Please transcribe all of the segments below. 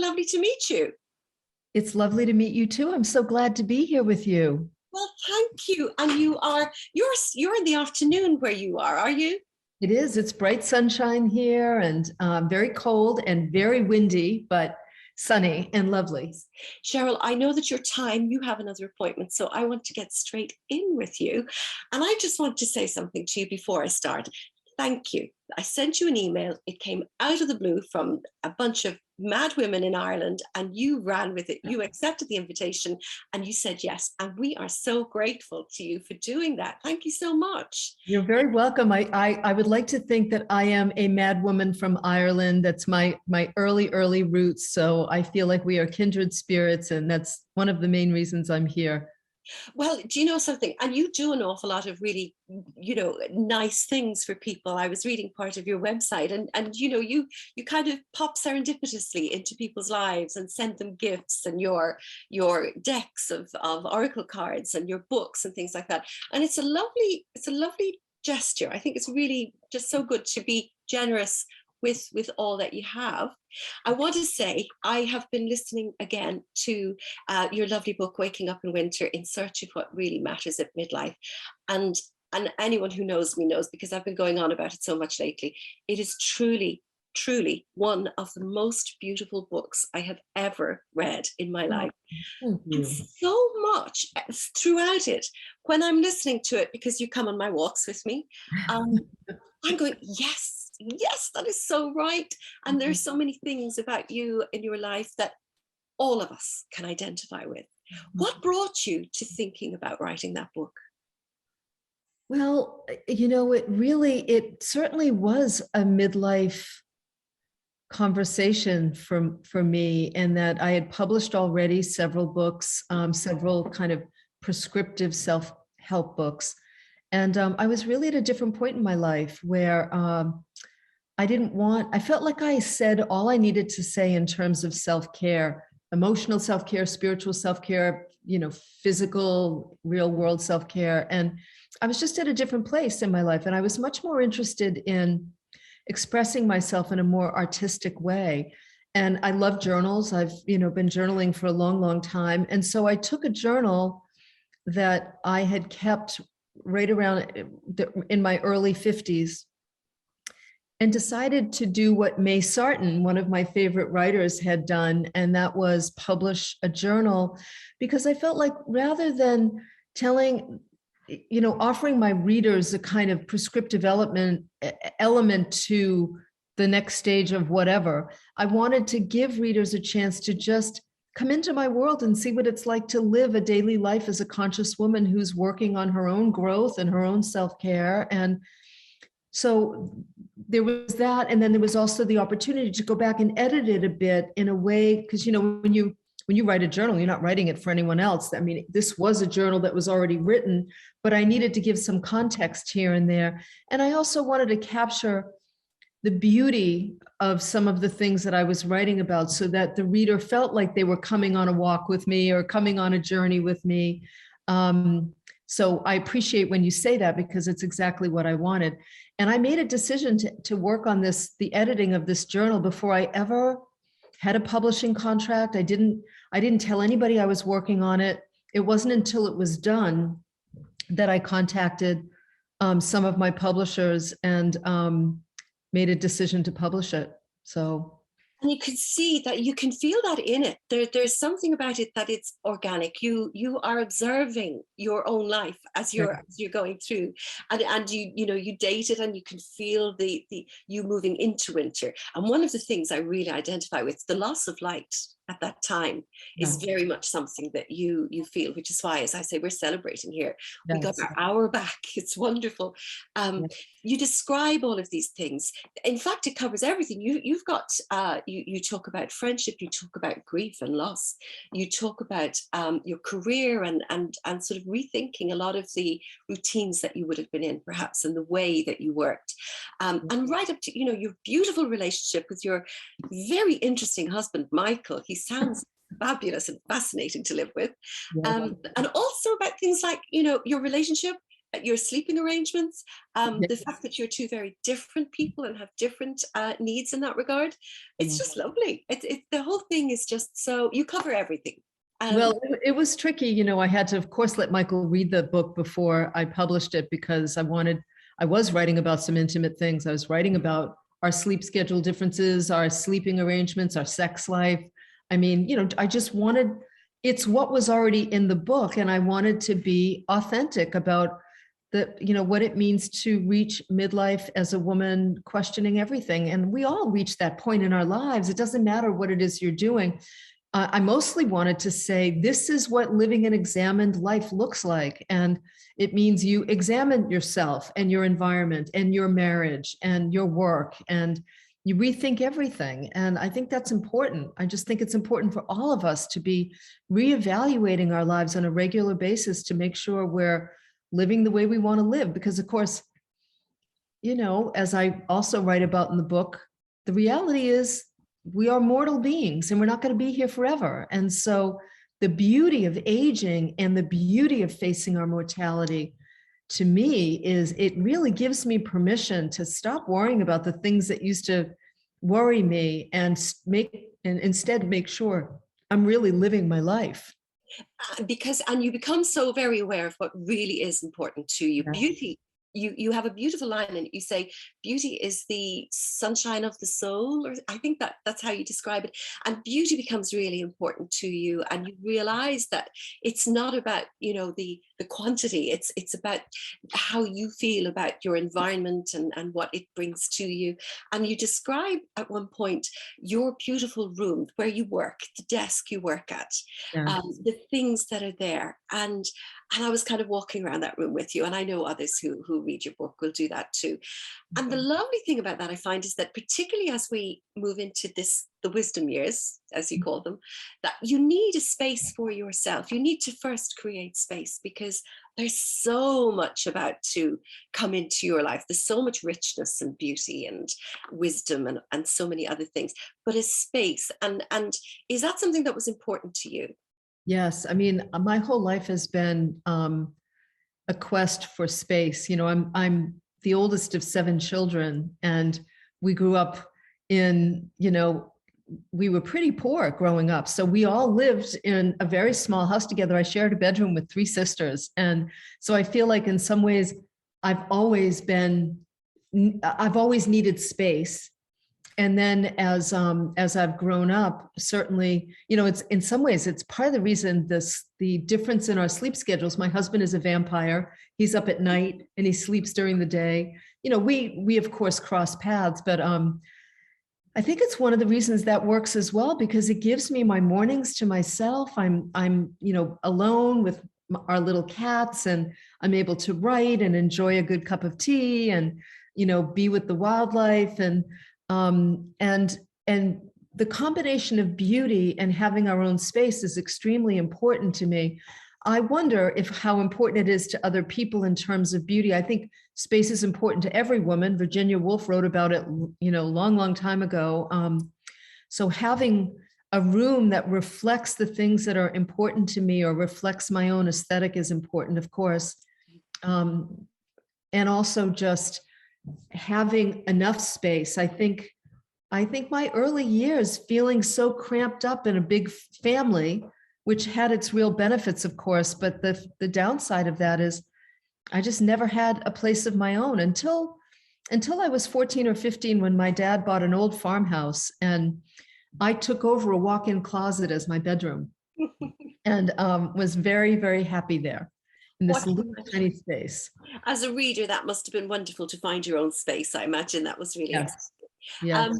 lovely to meet you. It's lovely to meet you too. I'm so glad to be here with you. Well, thank you. And you're in the afternoon where you are you? It is. It's bright sunshine here and very cold and very windy, but sunny and lovely. Cheryl, I know that your time, you have another appointment, so I want to get straight in with you. And I just want to say something to you before I start. Thank you. I sent you an email. It came out of the blue from a bunch of mad women in Ireland, and you ran with it. You accepted the invitation and you said yes. And we are so grateful to you for doing that. Thank you so much. You're very welcome. I would like to think that I am a mad woman from Ireland. That's my early roots. So I feel like we are kindred spirits, and that's one of the main reasons I'm here. Well, do you know something? And you do an awful lot of really, nice things for people. I was reading part of your website, and you kind of pop serendipitously into people's lives and send them gifts, and your decks of oracle cards and your books and things like that. And it's a lovely gesture. I think it's really just so good to be generous with all that you have. I want to say I have been listening again to your lovely book, Waking Up in Winter, in search of what really matters at midlife. And anyone who knows me knows, because I've been going on about it so much lately, it is truly one of the most beautiful books I have ever read in my life. And so much throughout it, when I'm listening to it, because you come on my walks with me, I'm going, yes, that is so right. And there's so many things about you in your life that all of us can identify with. What brought you to thinking about writing that book? Well, it certainly was a midlife conversation for me, and that I had published already several books, several kind of prescriptive self-help books. And I was really at a different point in my life where I felt like I said all I needed to say in terms of self-care, emotional self-care, spiritual self-care, physical, real world self-care. And I was just at a different place in my life. And I was much more interested in expressing myself in a more artistic way. And I love journals. I've, been journaling for a long, long time. And so I took a journal that I had kept right around in my early 50s, and decided to do what May Sarton, one of my favorite writers, had done, and that was publish a journal, because I felt like rather than offering my readers a kind of prescriptive element to the next stage of whatever, I wanted to give readers a chance to just come into my world and see what it's like to live a daily life as a conscious woman who's working on her own growth and her own self-care. And so there was that. And then there was also the opportunity to go back and edit it a bit in a way, because, when you write a journal, you're not writing it for anyone else. I mean, this was a journal that was already written, but I needed to give some context here and there. And I also wanted to capture the beauty of some of the things that I was writing about, so that the reader felt like they were coming on a walk with me or coming on a journey with me. So I appreciate when you say that, because it's exactly what I wanted. And I made a decision to work on the editing of this journal, before I ever had a publishing contract. I didn't tell anybody I was working on it. It wasn't until it was done that I contacted some of my publishers and made a decision to publish it. So, and you can see that, you can feel that in it. There's something about it that it's organic. You are observing your own life as you're going through, and you date it, and you can feel the you moving into winter. And one of the things I really identify with, the loss of light at that time, is very much something that you feel, which is why, as I say, we're celebrating here. We got our hour back. It's wonderful. You describe all of these things. In fact, it covers everything. You've got you talk about friendship, you talk about grief and loss, you talk about your career and sort of rethinking a lot of the routines that you would have been in, perhaps, and the way that you worked, and right up to your beautiful relationship with your very interesting husband, Michael. He sounds fabulous and fascinating to live with. And also about things like, your relationship your sleeping arrangements, the Yes. fact that you're two very different people and have different needs in that regard. It's just lovely. The whole thing is just so, you cover everything. Well, it was tricky. You know, I had to, of course, let Michael read the book before I published it because I was writing about some intimate things. I was writing about our sleep schedule differences, our sleeping arrangements, our sex life. I mean, you know, I just wanted, it's what was already in the book. And I wanted to be authentic about you know, what it means to reach midlife as a woman, questioning everything. And we all reach that point in our lives. It doesn't matter what it is you're doing. I mostly wanted to say, this is what living an examined life looks like. And it means you examine yourself and your environment and your marriage and your work, and you rethink everything. And I think that's important. I just think it's important for all of us to be reevaluating our lives on a regular basis to make sure we're living the way we want to live. Because of course, you know, as I also write about in the book, the reality is we are mortal beings and we're not going to be here forever. And so the beauty of aging and the beauty of facing our mortality, to me, is it really gives me permission to stop worrying about the things that used to worry me and instead make sure I'm really living my life. Because, and you become so very aware of what really is important to you. Yeah. Beauty, you have a beautiful line and you say beauty is the sunshine of the soul, or I think that's how you describe it. And beauty becomes really important to you, and you realize that it's not about, you know, the quantity. It's about how you feel about your environment and what it brings to you. And you describe at one point your beautiful room where you work, the desk you work at, Yeah. the things that are there. And I was kind of walking around that room with you, and I know others who read your book will do that too. And the lovely thing about that, I find, is that particularly as we move into the wisdom years, as you call them, that you need a space for yourself. You need to first create space, because there's so much about to come into your life. There's so much richness and beauty and wisdom and so many other things, but a space. And is that something that was important to you? Yes. I mean, my whole life has been a quest for space. You know, I'm the oldest of 7 children, and we grew up in, you know, we were pretty poor growing up. So we all lived in a very small house together. I shared a bedroom with 3 sisters. And so I feel like in some ways I've always needed space. And then as I've grown up, certainly, you know, it's in some ways, it's part of the reason the difference in our sleep schedules. My husband is a vampire. He's up at night and he sleeps during the day. You know, we of course cross paths, but I think it's one of the reasons that works as well, because it gives me my mornings to myself. I'm, you know, alone with our little cats, and I'm able to write and enjoy a good cup of tea and, you know, be with the wildlife. And the combination of beauty and having our own space is extremely important to me. I wonder how important it is to other people in terms of beauty. I think space is important to every woman. Virginia Woolf wrote about it, you know, long time ago. So having a room that reflects the things that are important to me or reflects my own aesthetic is important, of course. And also just having enough space. I think my early years feeling so cramped up in a big family, which had its real benefits, of course, but the downside of that is I just never had a place of my own until I was 14 or 15, when my dad bought an old farmhouse and I took over a walk-in closet as my bedroom and was very, very happy there in this little tiny space. As a reader, that must have been wonderful to find your own space. I imagine that was really exciting. Yes. Yes.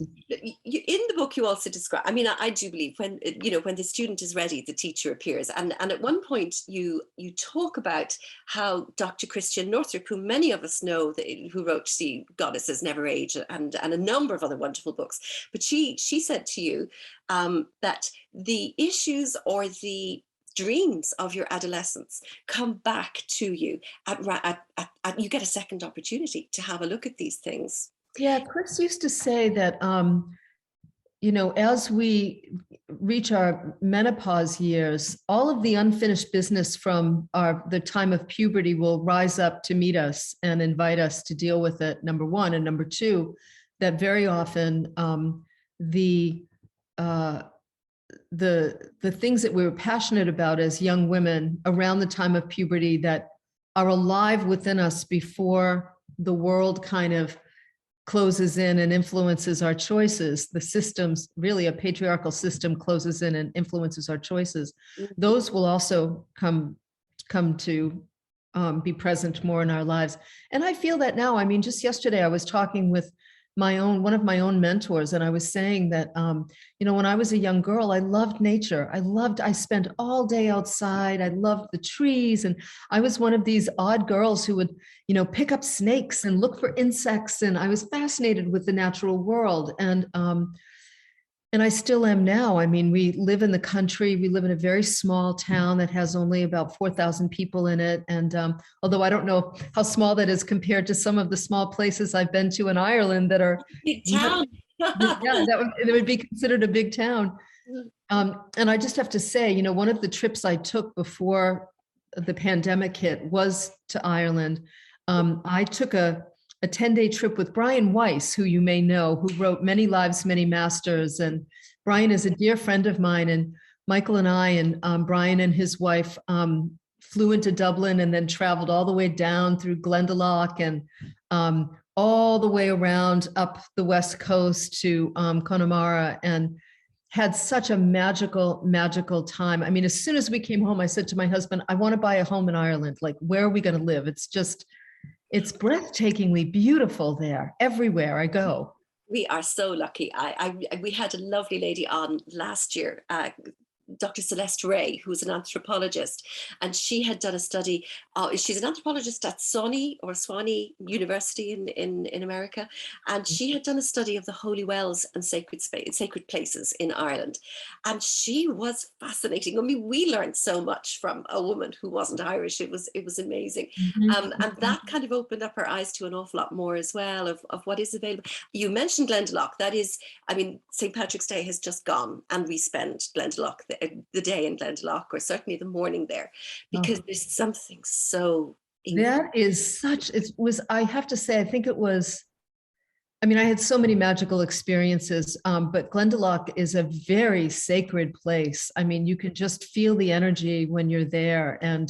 In the book, you also describe, I mean, I do believe when, you know, when the student is ready, the teacher appears. And at one point you talk about how Dr. Christian Northrup, who many of us know, who wrote The Goddesses Never Age and a number of other wonderful books, but she said to you that the issues or the dreams of your adolescence come back to you you get a second opportunity to have a look at these things. Yeah, Chris used to say that as we reach our menopause years, all of the unfinished business from the time of puberty will rise up to meet us and invite us to deal with it, number one. And number two, that very often the things that we were passionate about as young women around the time of puberty that are alive within us before the world kind of closes in and influences our choices, the systems, really a patriarchal system closes in and influences our choices, those will also come to be present more in our lives. And I feel that now. I mean, just yesterday I was talking with one of my own mentors, and I was saying that, when I was a young girl, I loved nature. I spent all day outside. I loved the trees. And I was one of these odd girls who would, pick up snakes and look for insects. And I was fascinated with the natural world. And I still am now. I mean, we live in the country. We live in a very small town that has only about 4,000 people in it. And although I don't know how small that is compared to some of the small places I've been to in Ireland that are Big town. yeah, it would be considered a big town. And I just have to say, one of the trips I took before the pandemic hit was to Ireland. I took a 10-day trip with Brian Weiss, who you may know, who wrote Many Lives, Many Masters. And Brian is a dear friend of mine. And Michael and I and Brian and his wife flew into Dublin and then traveled all the way down through Glendalough and all the way around up the West Coast to Connemara, and had such a magical time. I mean, as soon as we came home, I said to my husband, I want to buy a home in Ireland. Like, where are we going to live? It's breathtakingly beautiful there, everywhere I go. We are so lucky. We had a lovely lady on last year, Dr. Celeste Ray, who's an anthropologist, and she had done a study. She's an anthropologist at Swanee University in America, and she had done a study of the holy wells and sacred places in Ireland, and she was fascinating. I mean, we learned so much from a woman who wasn't Irish. It was amazing, and that kind of opened up her eyes to an awful lot more as well of what is available. You mentioned Glendalough. That is, I mean, St. Patrick's Day has just gone, and we spent Glendalough the day in Glendalough, or certainly the morning there, because there's something so that is I have to say, I think it was, I mean, I had so many magical experiences, but Glendalough is a very sacred place. I mean, you can just feel the energy when you're there. And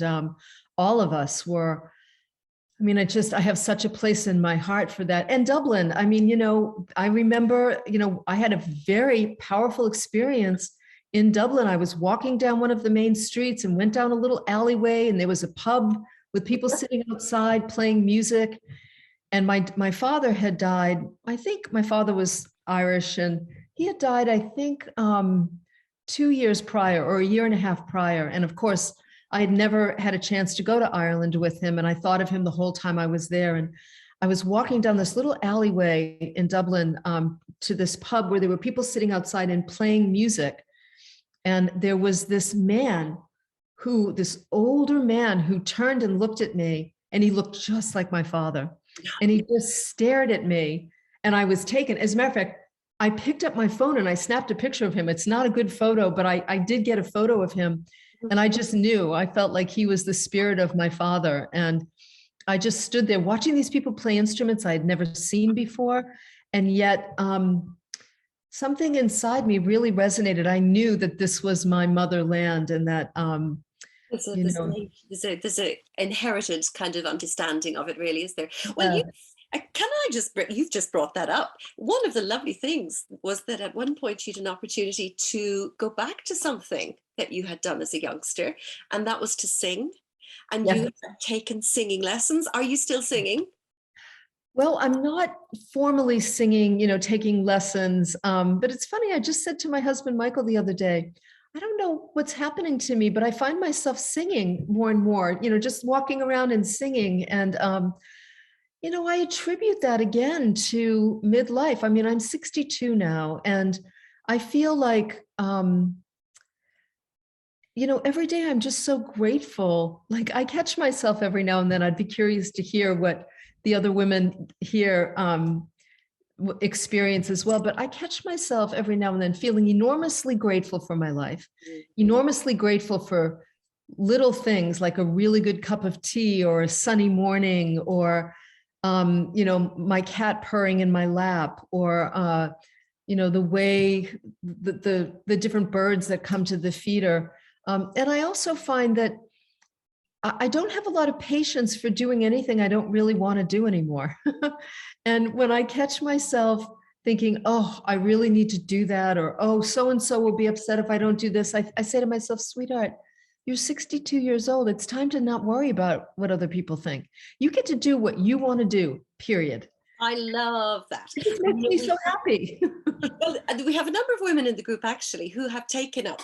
all of us were, I mean, I have such a place in my heart for that. And Dublin, I mean, I remember, I had a very powerful experience in Dublin. I was walking down one of the main streets and went down a little alleyway, and there was a pub with people sitting outside playing music. And my father had died. I think my father was Irish, and he had died, I think, 2 years prior, or a year and a half prior. And of course, I had never had a chance to go to Ireland with him. And I thought of him the whole time I was there. And I was walking down this little alleyway in Dublin to this pub where there were people sitting outside and playing music. And there was this older man who turned and looked at me, and he looked just like my father. And he just stared at me, and I was taken. As a matter of fact, I picked up my phone and I snapped a picture of him. It's not a good photo, but I did get a photo of him. And I just knew, I felt like he was the spirit of my father. And I just stood there watching these people play instruments I had never seen before. And yet, something inside me really resonated. I knew that this was my motherland, and that there's a inherited kind of understanding of it, really, is there? Well, you've just brought that up. One of the lovely things was that at one point you had an opportunity to go back to something that you had done as a youngster, and that was to sing. And you have taken singing lessons. Are you still singing? Well, I'm not formally singing, taking lessons. But it's funny, I just said to my husband, Michael, the other day, I don't know what's happening to me, but I find myself singing more and more, just walking around and singing. And, I attribute that again to midlife. I mean, I'm 62 now, and I feel like, every day I'm just so grateful. Like, I catch myself every now and then. I'd be curious to hear what the other women here experience as well, but I catch myself every now and then feeling enormously grateful for my life, Mm. enormously grateful for little things like a really good cup of tea or a sunny morning, or my cat purring in my lap, or the way the different birds that come to the feeder. And I also find that I don't have a lot of patience for doing anything I don't really want to do anymore. And when I catch myself thinking, oh, I really need to do that, or, oh, so-and-so will be upset if I don't do this, I say to myself, sweetheart, you're 62 years old. It's time to not worry about what other people think. You get to do what you want to do, period. I love that. It just makes me so happy. Well, we have a number of women in the group actually who have taken up,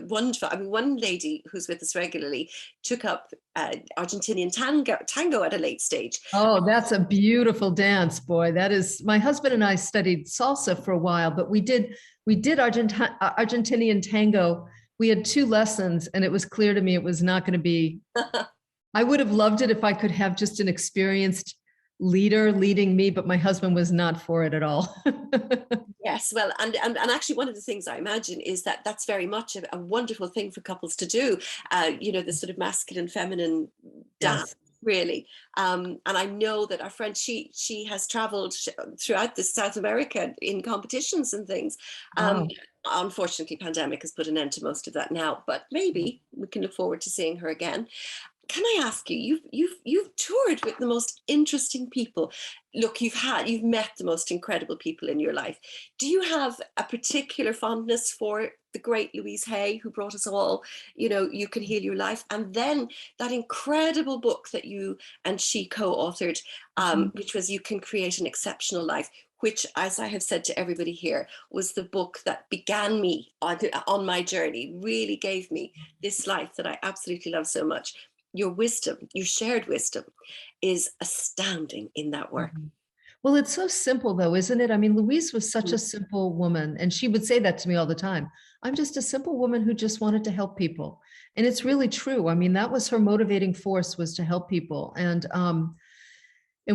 wonderful. I mean, one lady who's with us regularly took up Argentinian tango at a late stage. Oh, that's a beautiful dance, boy. That is, my husband and I studied salsa for a while, but we did Argentinian tango. We had 2 lessons, and it was clear to me it was not going to be. I would have loved it if I could have just an experienced leader leading me, but my husband was not for it at all. Yes, well, and actually one of the things I imagine is that that's very much a wonderful thing for couples to do, the sort of masculine, feminine dance, Yes. really. And I know that our friend, she has traveled throughout the South America in competitions and things. Wow. Unfortunately, pandemic has put an end to most of that now, but maybe we can look forward to seeing her again. Can I ask you, you've toured with the most interesting people. Look, you've met the most incredible people in your life. Do you have a particular fondness for the great Louise Hay, who brought us all, You Can Heal Your Life, and then that incredible book that you and she co-authored, which was You Can Create an Exceptional Life, which, as I have said to everybody here, was the book that began me on my journey, really gave me this life that I absolutely love so much. Your wisdom, your shared wisdom, is astounding in that work. Well, it's so simple though, isn't it? I mean, Louise was such Mm. a simple woman, and she would say that to me all the time. I'm just a simple woman who just wanted to help people. And it's really true. I mean, that was her motivating force, was to help people. And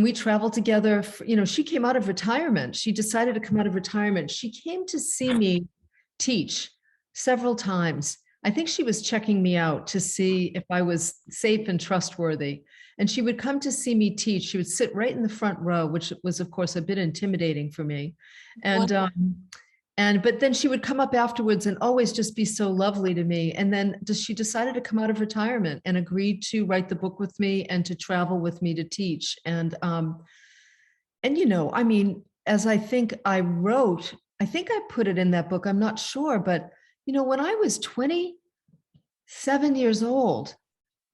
we traveled together. She came out of retirement. She decided to come out of retirement. She came to see me teach several times. I think she was checking me out to see if I was safe and trustworthy. And she would come to see me teach. She would sit right in the front row, which was, of course, a bit intimidating for me. What? But then she would come up afterwards and always just be so lovely to me. And then she decided to come out of retirement and agreed to write the book with me and to travel with me to teach. And I mean, as I think I wrote, I think I put it in that book, I'm not sure, but when I was 27 years old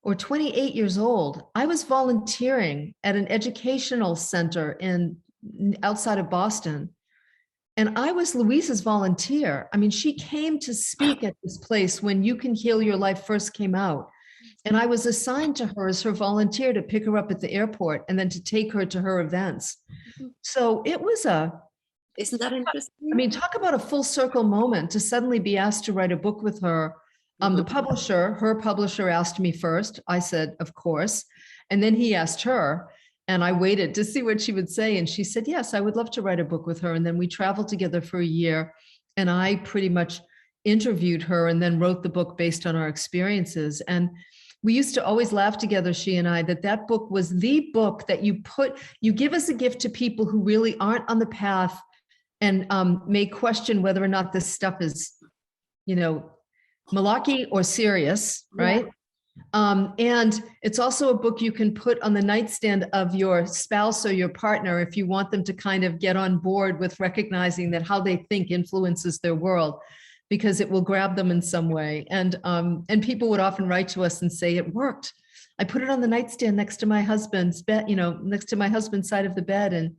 or 28 years old, I was volunteering at an educational center outside of Boston. And I was Louise's volunteer. I mean, she came to speak at this place when You Can Heal Your Life first came out. And I was assigned to her as her volunteer to pick her up at the airport and then to take her to her events. So it was Isn't that interesting? I mean, talk about a full circle moment to suddenly be asked to write a book with her. Her publisher asked me first. I said, of course. And then he asked her, and I waited to see what she would say. And she said, yes, I would love to write a book with her. And then we traveled together for a year, and I pretty much interviewed her and then wrote the book based on our experiences. And we used to always laugh together, she and I, that book was the book that you give as a gift to people who really aren't on the path and may question whether or not this stuff is, malarkey or serious, right? Yeah. And it's also a book you can put on the nightstand of your spouse or your partner if you want them to kind of get on board with recognizing that how they think influences their world, because it will grab them in some way. And people would often write to us and say, it worked. I put it on the nightstand next to my husband's bed, next to my husband's side of the bed, and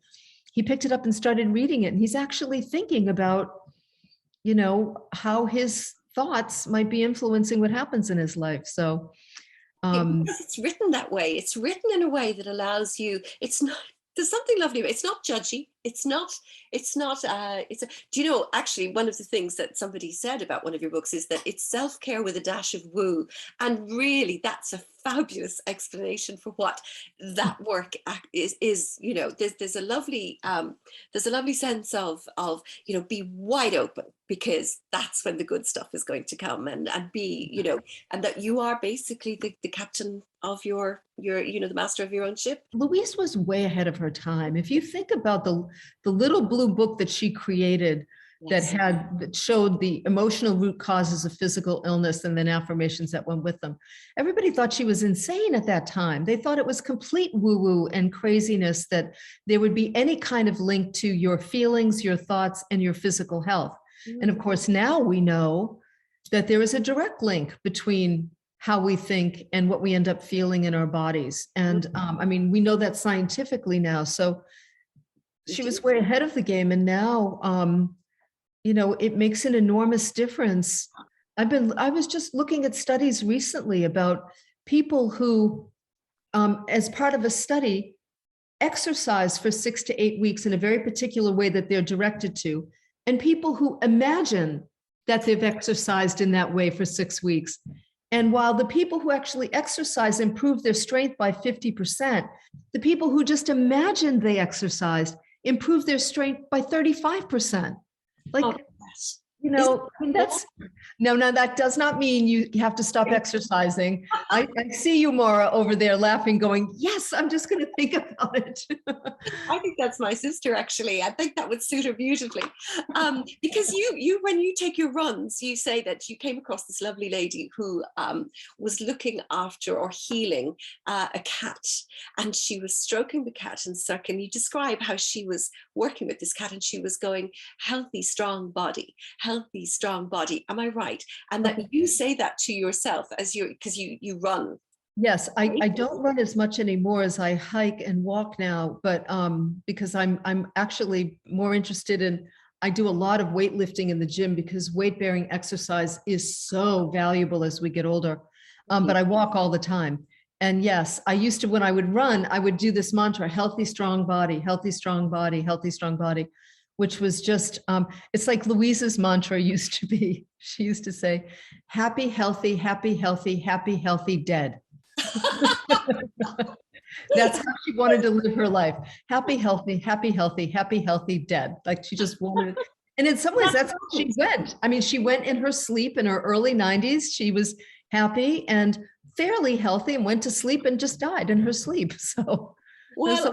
he picked it up and started reading it. And he's actually thinking about, how his thoughts might be influencing what happens in his life. So because it's written that way. It's written in a way that allows you, there's something lovely. It's not judgy. it's not, do you know, actually, one of the things that somebody said about one of your books is that it's self-care with a dash of woo. And really, that's a fabulous explanation for what that work is, you know, there's a lovely sense of, you know, be wide open, because that's when the good stuff is going to come, and be, you know, and that you are basically the captain of your, you know, the master of your own ship. Louise was way ahead of her time. If you think about the little blue book that she created, Yes. that showed the emotional root causes of physical illness and then affirmations that went with them. Everybody thought she was insane at that time. They thought it was complete woo-woo and craziness that there would be any kind of link to your feelings, your thoughts, and your physical health. And of course, now we know that there is a direct link between how we think and what we end up feeling in our bodies. And I mean, we know that scientifically now. So she was way ahead of the game. And now, you know, it makes an enormous difference. I was just looking at studies recently about people who, as part of a study, exercise for 6 to 8 weeks in a very particular way that they're directed to, and people who imagine that they've exercised in that way for 6 weeks. And while the people who actually exercise improve their strength by 50%, the people who just imagined they exercised improve their strength by 35%. Like, you know, I mean, that's no, that does not mean you have to stop exercising. I see you, Maura, over there laughing, going, yes, I'm just going to think about it. I think that's my sister, actually. I think that would suit her beautifully. Because you, when you take your runs, you say that you came across this lovely lady who was looking after or healing a cat, and she was stroking the cat. And so can you describe how she was working with this cat, and she was going, healthy, strong body, healthy, strong body. Am I right? And that you say that to yourself as because you run. Yes, I don't run as much anymore as I hike and walk now, but because I'm actually more interested in, I do a lot of weightlifting in the gym because weight bearing exercise is so valuable as we get older. But I walk all the time. And yes, I used to, when I would run, I would do this mantra, healthy, strong body, healthy, strong body, healthy, strong body, which was just, it's like Louise's mantra used to be. She used to say, happy, healthy, happy, healthy, happy, healthy, dead. That's how she wanted to live her life. Happy, healthy, happy, healthy, happy, healthy, dead. Like she just wanted it. And in some ways, that's how she went. I mean, she went in her sleep in her early 90s. She was happy and fairly healthy and went to sleep and just died in her sleep. So, well,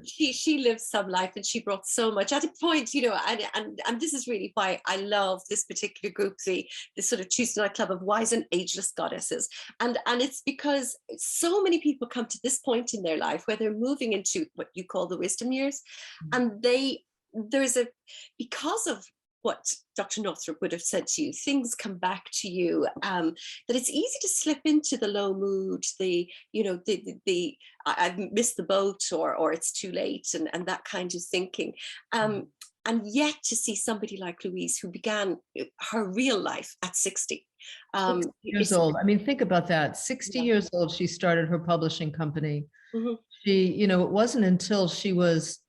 she lived some life, and she brought so much at a point, you know, and this is really why I love this particular group, the sort of Tuesday Night Club of Wise and Ageless Goddesses. And it's because so many people come to this point in their life where they're moving into what you call the wisdom years, and because of what Dr. Northrup would have said to you, things come back to you, that it's easy to slip into the low mood, I've missed the boat, or it's too late, and that kind of thinking. And yet to see somebody like Louise, who began her real life at 60. 60 years old. I mean, think about that. 60 years old, she started her publishing company. She, you know, it wasn't until she was,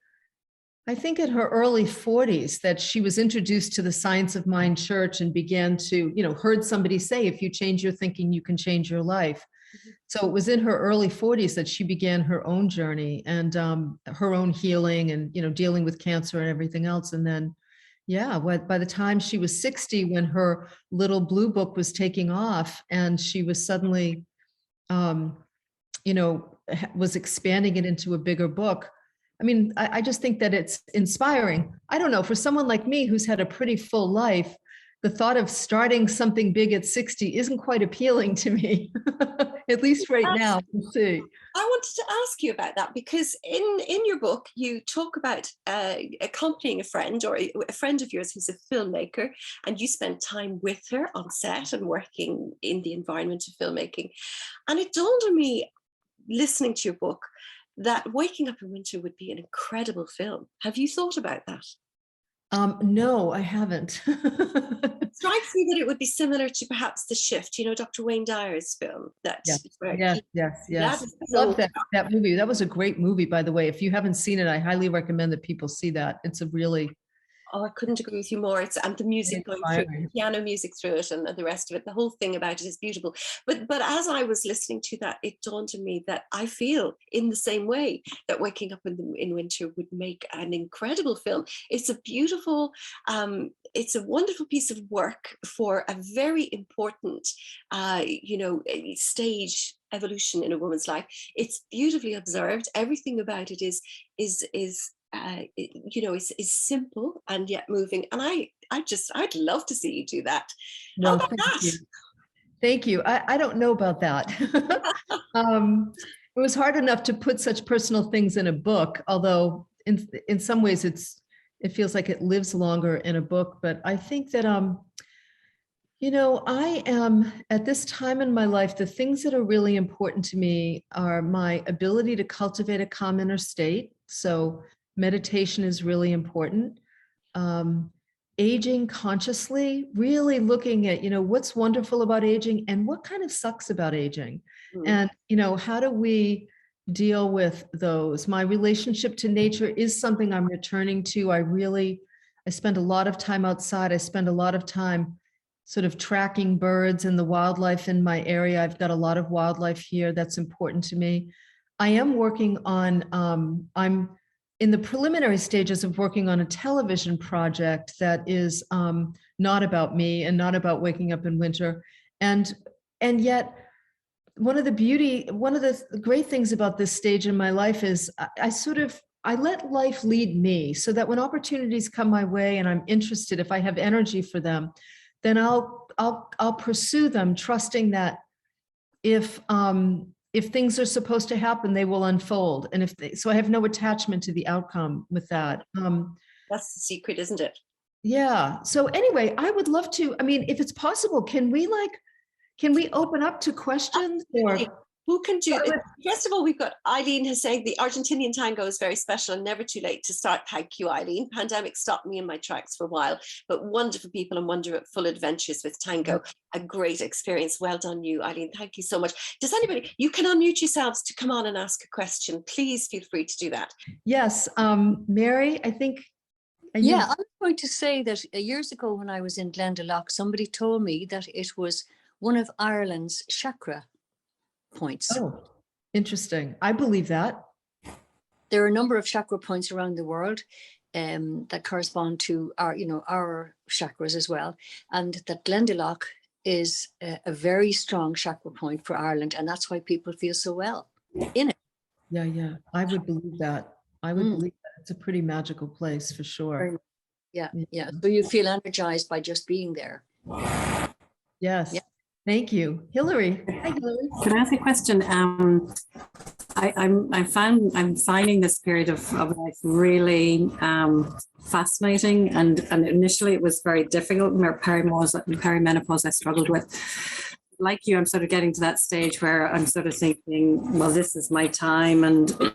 I think, in her early 40s that she was introduced to the Science of Mind Church and began to, you know, heard somebody say, if you change your thinking, you can change your life. So it was in her early 40s that she began her own journey and her own healing and, you know, dealing with cancer and everything else. And then, yeah, by the time she was 60, when her little blue book was taking off and she was suddenly, you know, was expanding it into a bigger book. I mean, I just think that it's inspiring. I don't know, for someone like me who's had a pretty full life, the thought of starting something big at 60 isn't quite appealing to me, at least right now. We'll see. I wanted to ask you about that because in your book, you talk about accompanying a friend or a friend of yours who's a filmmaker, and you spent time with her on set and working in the environment of filmmaking. And it dawned on me, listening to your book, that Waking Up in Winter would be an incredible film. Have you thought about that? No, I haven't. Strikes me that it would be similar to perhaps The Shift, Dr. Wayne Dyer's film. Yes, Where yes, yes, that yes. is I so. love that movie. That was a great movie, by the way. If you haven't seen it, I highly recommend that people see that. It's a really Oh, I couldn't agree with you more. And the music going through, inspiring. piano music through it, and the rest of it. The whole thing about it is beautiful. But as I was listening to that, it dawned on me that I feel in the same way that Waking Up in Winter would make an incredible film. It's a beautiful, it's a wonderful piece of work for a very important, stage evolution in a woman's life. It's beautifully observed. Everything about it is is simple and yet moving. And I'd love to see you do that. How Well, about thank that? you. Thank you. I don't know about that. It was hard enough to put such personal things in a book, although in some ways it feels like it lives longer in a book. But I think that I am at this time in my life, the things that are really important to me are my ability to cultivate a calm inner state. So meditation is really important. Aging consciously, really looking at, what's wonderful about aging and what kind of sucks about aging. And, how do we deal with those? My relationship to nature is something I'm returning to. I spend a lot of time outside. I spend a lot of time sort of tracking birds and the wildlife in my area. I've got a lot of wildlife here that's important to me. I am working on, I'm in the preliminary stages of working on a television project that is not about me and not about waking up in winter. And yet one of the great things about this stage in my life is I let life lead me, so that when opportunities come my way and I'm interested, if I have energy for them, then I'll pursue them, trusting that if things are supposed to happen, they will unfold. And so I have no attachment to the outcome with that. That's the secret, isn't it? Yeah. So anyway, I would love to, I mean, if it's possible, can we open up to questions? Absolutely. Or Who can do it? First of all, we've got Eileen has saying the Argentinian tango is very special and never too late to start. Thank you, Eileen. Pandemic stopped me in my tracks for a while, but wonderful people and wonderful adventures with tango. A great experience. Well done, you, Eileen. Thank you so much. Does anybody, you can unmute yourselves to come on and ask a question. Please feel free to do that. Yes. Mary, I think. Yeah, I was going to say that years ago when I was in Glendalough, somebody told me that it was one of Ireland's chakra points. Oh, interesting. I believe that. There are a number of chakra points around the world that correspond to our chakras as well. And that Glendalough is a very strong chakra point for Ireland. And that's why people feel so well in it. Yeah. I would believe that. I would believe that. It's a pretty magical place for sure. Yeah. So you feel energized by just being there. Yes. Yeah. Thank you. Hillary. Hi, Hillary. Can I ask a question? I'm finding this period of life really fascinating, and initially it was very difficult. Perimenopause I struggled with. Like you, I'm sort of getting to that stage where I'm sort of thinking, well, this is my time, and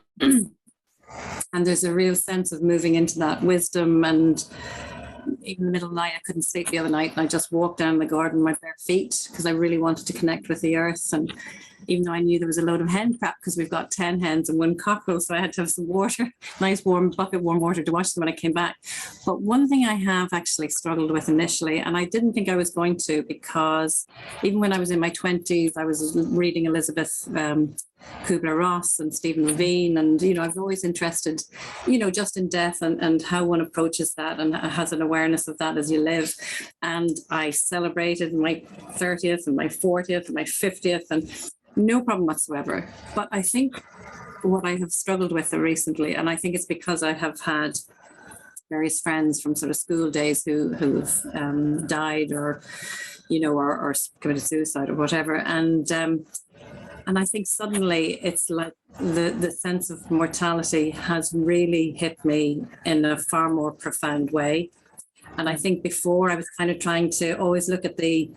and there's a real sense of moving into that wisdom. And even in the middle of the night, I couldn't sleep the other night, and I just walked down the garden with my bare feet because I really wanted to connect with the earth. And even though I knew there was a load of hen crap, because we've got 10 hens and 1 cockerel, so I had to have some water, nice warm water to wash them when I came back. But one thing I have actually struggled with initially, and I didn't think I was going to, because even when I was in my 20s, I was reading Elizabeth Kubler-Ross and Stephen Levine, and I was always interested, just in death and how one approaches that and has an awareness of that as you live. And I celebrated my 30th and my 40th and my 50th, and no problem whatsoever. But I think what I have struggled with recently, and I think it's because I have had various friends from sort of school days who've died or committed suicide or whatever, and I think suddenly it's like the sense of mortality has really hit me in a far more profound way. And I think before I was kind of trying to always look at the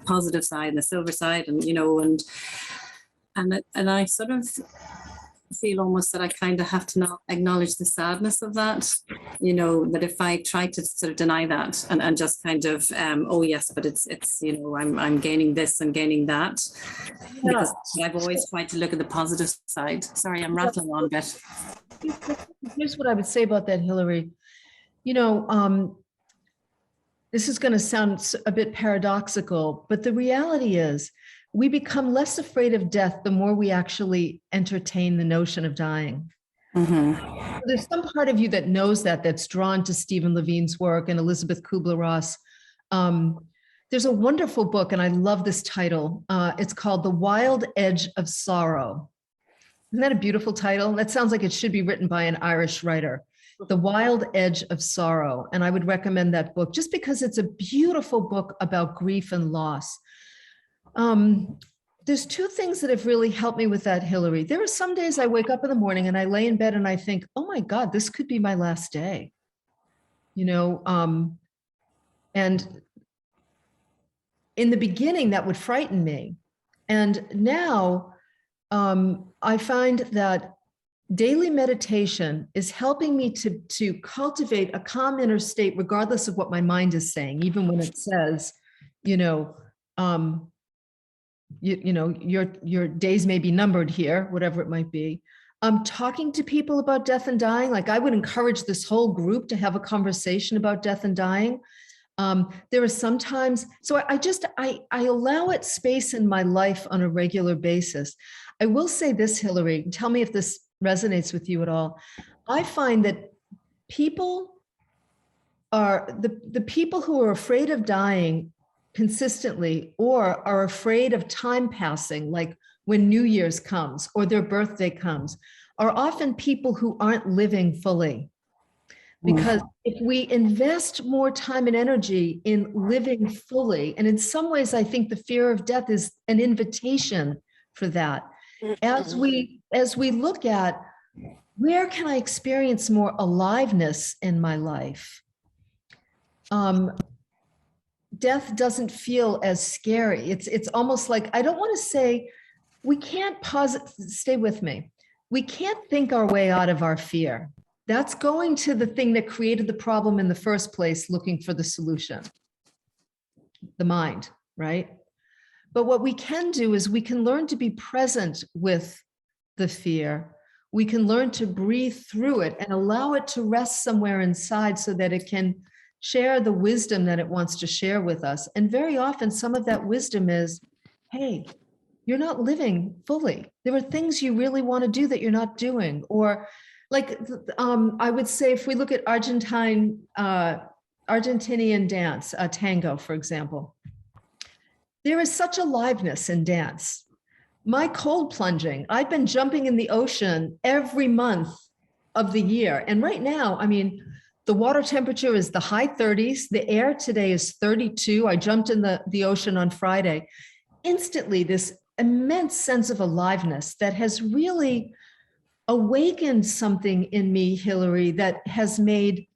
positive side and the silver side, and I sort of feel almost that I kind of have to not acknowledge the sadness of that, that if I try to sort of deny that and just kind of, oh yes, but it's, I'm gaining this and gaining that, because I've always tried to look at the positive side. Sorry, I'm rattling on a bit. Here's what I would say about that, Hillary. This is going to sound a bit paradoxical, but the reality is we become less afraid of death the more we actually entertain the notion of dying. Mm-hmm. There's some part of you that knows that's drawn to Stephen Levine's work and Elizabeth Kubler-Ross. There's a wonderful book, and I love this title. It's called The Wild Edge of Sorrow. Isn't that a beautiful title? That sounds like it should be written by an Irish writer. The Wild Edge of Sorrow. And I would recommend that book just because it's a beautiful book about grief and loss. There's two things that have really helped me with that, Hillary. There are some days I wake up in the morning and I lay in bed and I think, oh my God, this could be my last day. And in the beginning, that would frighten me. And now I find that daily meditation is helping me to cultivate a calm inner state, regardless of what my mind is saying, even when it says, your days may be numbered here, whatever it might be. Talking to people about death and dying, like I would encourage this whole group to have a conversation about death and dying. There are sometimes, so I allow it space in my life on a regular basis. I will say this, Hillary, tell me if this resonates with you at all. I find that people are, the people who are afraid of dying consistently or are afraid of time passing, like when New Year's comes or their birthday comes, are often people who aren't living fully. Because if we invest more time and energy in living fully, and in some ways, I think the fear of death is an invitation for that. As we look at where can I experience more aliveness in my life, death doesn't feel as scary. It's almost like, I don't want to say, we can't pause, stay with me. We can't think our way out of our fear. That's going to the thing that created the problem in the first place, looking for the solution, the mind, right? But what we can do is we can learn to be present with the fear. We can learn to breathe through it and allow it to rest somewhere inside so that it can share the wisdom that it wants to share with us. And very often some of that wisdom is, hey, you're not living fully. There are things you really want to do that you're not doing. Or like, I would say, if we look at Argentinian dance, tango, for example, there is such aliveness in dance. My cold plunging, I've been jumping in the ocean every month of the year. And right now, I mean, the water temperature is the high 30s. The air today is 32. I jumped in the ocean on Friday. Instantly, this immense sense of aliveness that has really awakened something in me, Hillary, that has made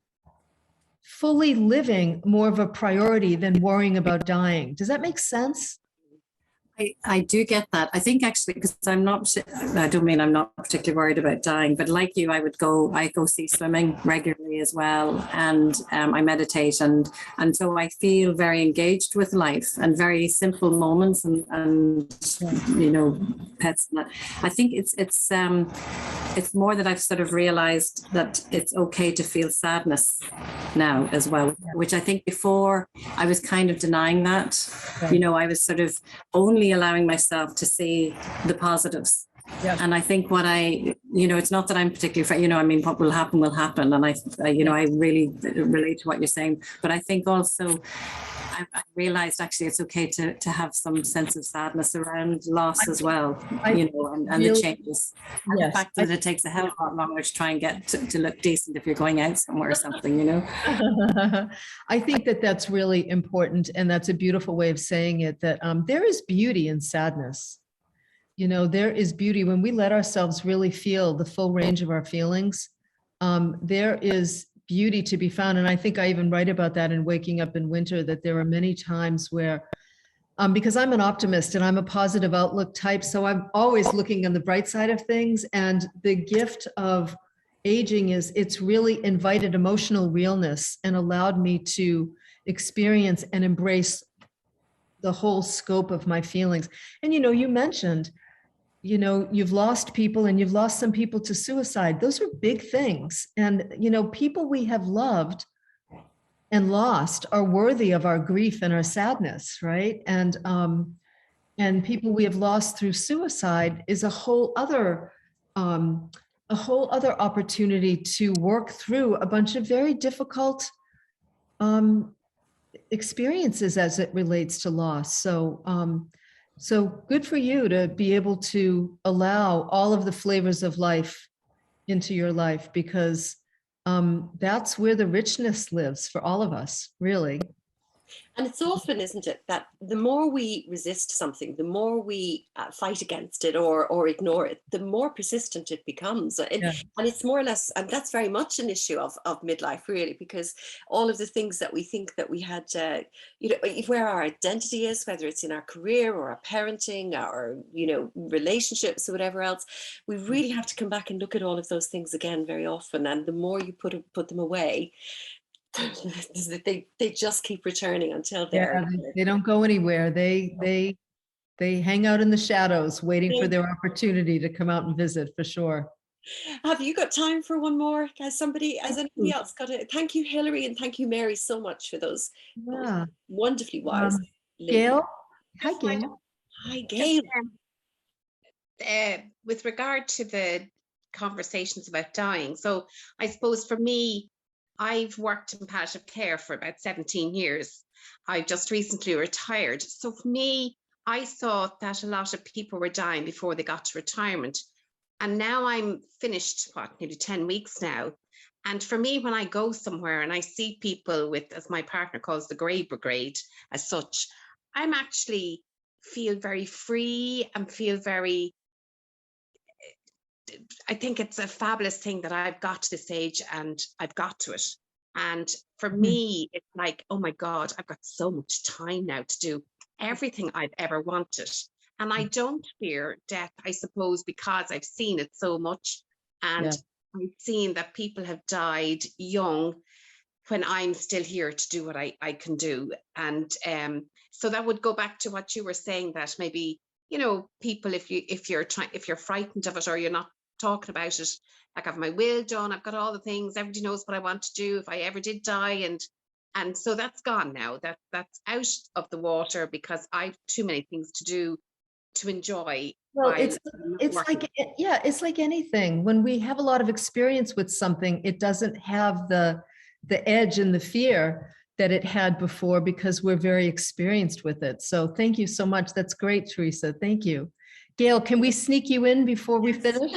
fully living more of a priority than worrying about dying. Does that make sense? I do get that. I think actually, because I don't mean I'm not particularly worried about dying, but like you, I go see swimming regularly as well. And I meditate and so I feel very engaged with life and very simple moments and pets. I think it's more that I've sort of realized that it's okay to feel sadness now as well, which I think before I was kind of denying that. Right. I was sort of only allowing myself to see the positives. Yeah. And I think it's not that I'm particularly, I mean, what will happen. And I really relate to what you're saying, but I think also I realized actually it's okay to have some sense of sadness around loss as well, and really, the changes. And the fact that it takes a hell of a lot longer to try and get to look decent if you're going out somewhere or something, I think that's really important. And that's a beautiful way of saying it, that there is beauty in sadness. There is beauty when we let ourselves really feel the full range of our feelings. There is beauty to be found. And I think I even write about that in Waking Up in Winter, that there are many times where because I'm an optimist and I'm a positive outlook type. So I'm always looking on the bright side of things. And the gift of aging is it's really invited emotional realness and allowed me to experience and embrace the whole scope of my feelings. And, you mentioned, you've lost people and you've lost some people to suicide. Those are big things. And, people we have loved and lost are worthy of our grief and our sadness, right? And people we have lost through suicide is a whole other opportunity to work through a bunch of very difficult experiences as it relates to loss. So good for you to be able to allow all of the flavors of life into your life, because that's where the richness lives for all of us, really. And it's often, isn't it, that the more we resist something, the more we fight against it or ignore it, the more persistent it becomes. And it's more or less, and that's very much an issue of midlife, really, because all of the things that we think that we had, where our identity is, whether it's in our career or our parenting, our, relationships or whatever else, we really have to come back and look at all of those things again very often. And the more you put them away, they just keep returning until they don't go anywhere. They hang out in the shadows waiting for their opportunity to come out and visit, for sure. Have you got time for one more? Has anybody else got it? Thank you, Hilary, and thank you, Mary, so much for those wonderfully wise. Gail? Hi, Gail. Hi, Gail. With regard to the conversations about dying, so I suppose for me, I've worked in palliative care for about 17 years. I've just recently retired. So for me, I saw that a lot of people were dying before they got to retirement. And now I'm finished, nearly 10 weeks now. And for me, when I go somewhere and I see people with, as my partner calls the grey brigade as such, I'm actually feel very free and feel very, I think it's a fabulous thing that I've got to this age and I've got to it. And for me, it's like, oh my God, I've got so much time now to do everything I've ever wanted. And I don't fear death, I suppose, because I've seen it so much. And I've seen that people have died young when I'm still here to do what I can do. And so that would go back to what you were saying, that maybe, people, if you're frightened of it or you're not talking about it, like I have my will done, I've got all the things, everybody knows what I want to do if I ever did die, and so that's gone now. That's out of the water because I've too many things to do to enjoy. Well, it's like anything. When we have a lot of experience with something, it doesn't have the edge and the fear that it had before because we're very experienced with it. So thank you so much. That's great, Teresa. Thank you. Gail, can we sneak you in before we finish?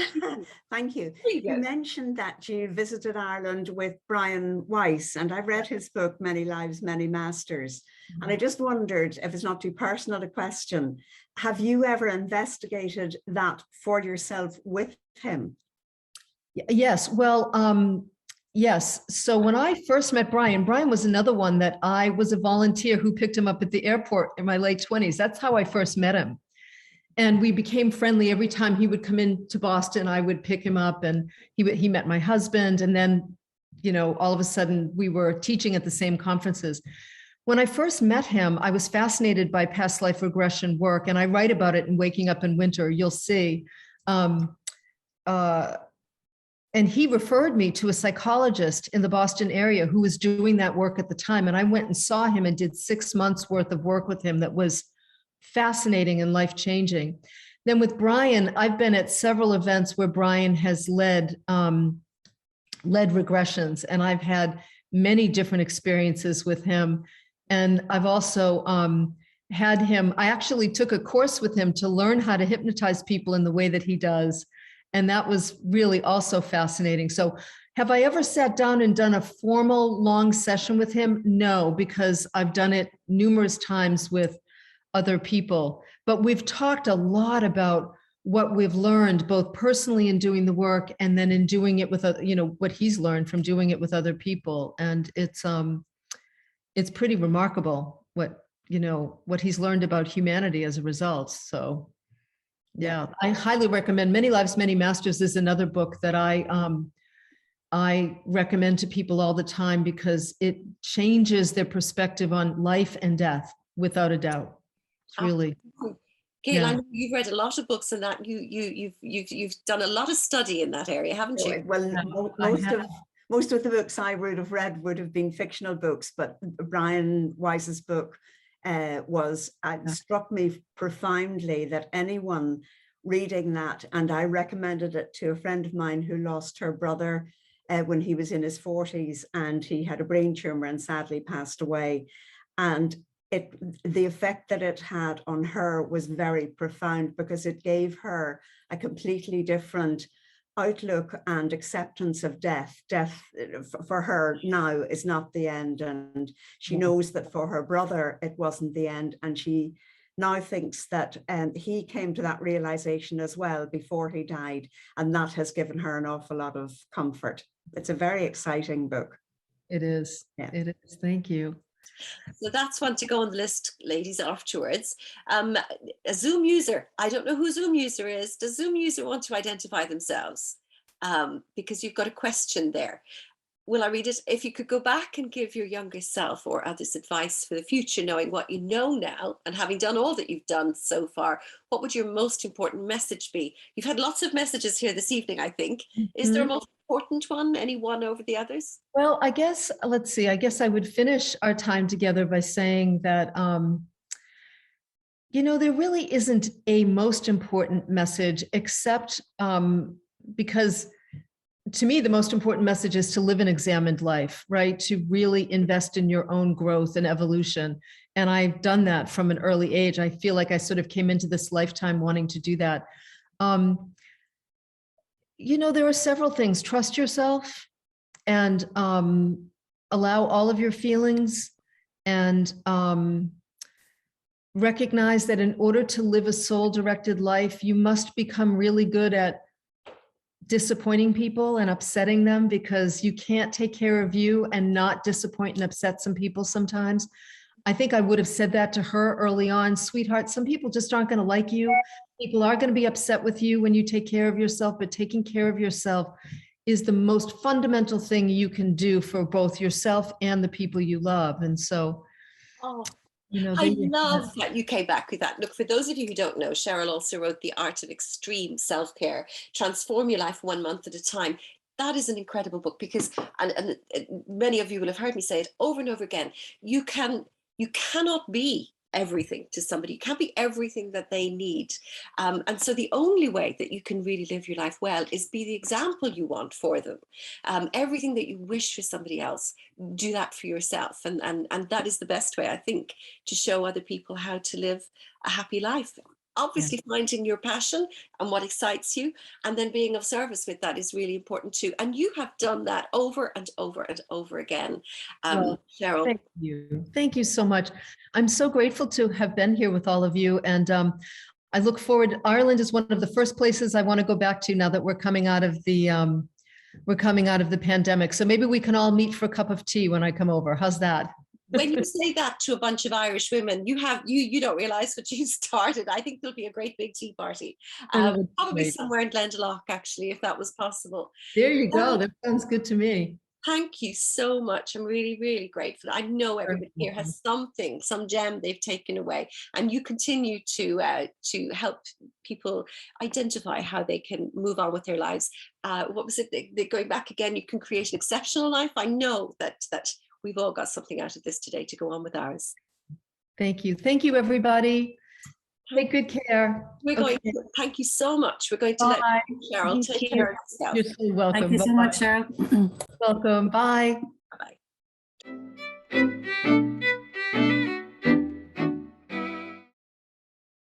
Thank you. You mentioned that you visited Ireland with Brian Weiss, and I've read his book, Many Lives, Many Masters. And I just wondered, if it's not too personal a question, have you ever investigated that for yourself with him? Yes. Well, yes. So when I first met Brian was another one that I was a volunteer who picked him up at the airport in my late 20s. That's how I first met him. And we became friendly. Every time he would come into Boston, I would pick him up, and he met my husband. And then, all of a sudden we were teaching at the same conferences. When I first met him, I was fascinated by past life regression work, and I write about it in Waking Up in Winter. You'll see. And he referred me to a psychologist in the Boston area who was doing that work at the time. And I went and saw him and did 6 months worth of work with him that was fascinating and life-changing. Then with Brian, I've been at several events where Brian has led regressions, and I've had many different experiences with him. And I've also had him, I actually took a course with him to learn how to hypnotize people in the way that he does. And that was really also fascinating. So have I ever sat down and done a formal long session with him? No, because I've done it numerous times with other people, but we've talked a lot about what we've learned, both personally in doing the work and then in doing it with, what he's learned from doing it with other people. And it's pretty remarkable what what he's learned about humanity as a result. So yeah, I highly recommend. Many Lives, Many Masters is another book that I recommend to people all the time because it changes their perspective on life and death without a doubt. It's really. Gail, I know you've read a lot of books and that you've done a lot of study in that area, haven't you? Well, most of the books I would have read would have been fictional books, but Brian Weiss's book struck me profoundly, that anyone reading that, and I recommended it to a friend of mine who lost her brother when he was in his 40s, and he had a brain tumor and sadly passed away. And the effect that it had on her was very profound, because it gave her a completely different outlook and acceptance of death. Death for her now is not the end, and she knows that for her brother it wasn't the end, and she now thinks that he came to that realization as well before he died, and that has given her an awful lot of comfort. It's a very exciting book. It is. Yeah. It is. Thank you. So that's one to go on the list, ladies, afterwards. A Zoom user. I don't know who Zoom user is. Does Zoom user want to identify themselves? Because you've got a question there. Will I read it? If you could go back and give your younger self or others advice for the future, knowing what you know now and having done all that you've done so far, what would your most important message be? You've had lots of messages here this evening, I think. Is there a most important one, any one over the others? Well, I guess, let's see, I guess I would finish our time together by saying that, there really isn't a most important message, except because to me, the most important message is to live an examined life, right? To really invest in your own growth and evolution. And I've done that from an early age. I feel like I sort of came into this lifetime wanting to do that. There are several things. Trust yourself and allow all of your feelings, and recognize that in order to live a soul-directed life, you must become really good at disappointing people and upsetting them, because you can't take care of you and not disappoint and upset some people sometimes. I think I would have said that to her early on. Sweetheart, some people just aren't going to like you. People are going to be upset with you when you take care of yourself, but taking care of yourself is the most fundamental thing you can do for both yourself and the people you love. And so, I love that you came back with that. Look, for those of you who don't know, Cheryl also wrote The Art of Extreme Self-Care, Transform Your Life 1 Month at a Time. That is an incredible book, because, and many of you will have heard me say it over and over again, you cannot be everything to somebody. You can't be everything that they need. And so the only way that you can really live your life well is be the example you want for them. Everything that you wish for somebody else, do that for yourself. And that is the best way, I think, to show other people how to live a happy life. Obviously, finding your passion and what excites you, and then being of service with that is really important too. And you have done that over and over and over again, Cheryl. Thank you. Thank you so much. I'm so grateful to have been here with all of you. And I look forward. Ireland is one of the first places I want to go back to now that we're coming out of the pandemic. So maybe we can all meet for a cup of tea when I come over. How's that? When you say that to a bunch of Irish women, you don't realize what you started. I think there'll be a great big tea party, probably somewhere in Glendalough, actually, if that was possible. There you go. That sounds good to me. Thank you so much. I'm really, really grateful. I know everybody here has some gem they've taken away, and you continue to help people identify how they can move on with their lives. What was it? Going back again, you can create an exceptional life. I know that we've all got something out of this today to go on with ours. Thank you. Thank you, everybody. Take good care. We're going to, thank you so much. We're going to let Cheryl take care of herself. You're so welcome. Thank you so much, Cheryl. Welcome. Bye. Bye-bye.